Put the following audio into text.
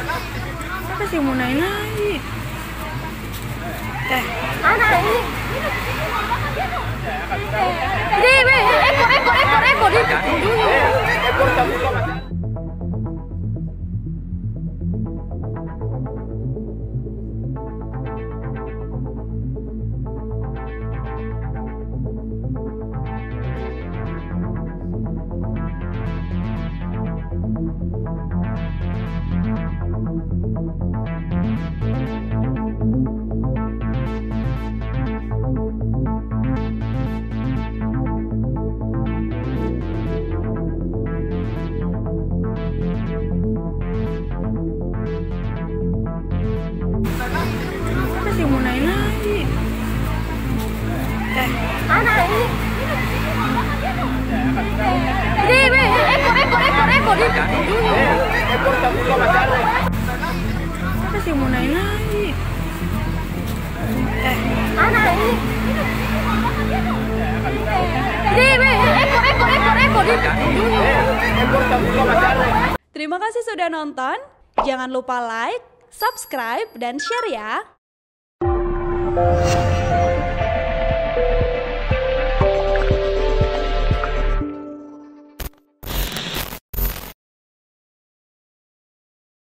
Apa sih mau naik? Anak ini. Ekor. Apa sih mau naik? Anak ini. Ekor. Apa sih mau naik? Anak ini. Ekor. Terima kasih sudah nonton. Jangan lupa like, subscribe, dan share ya.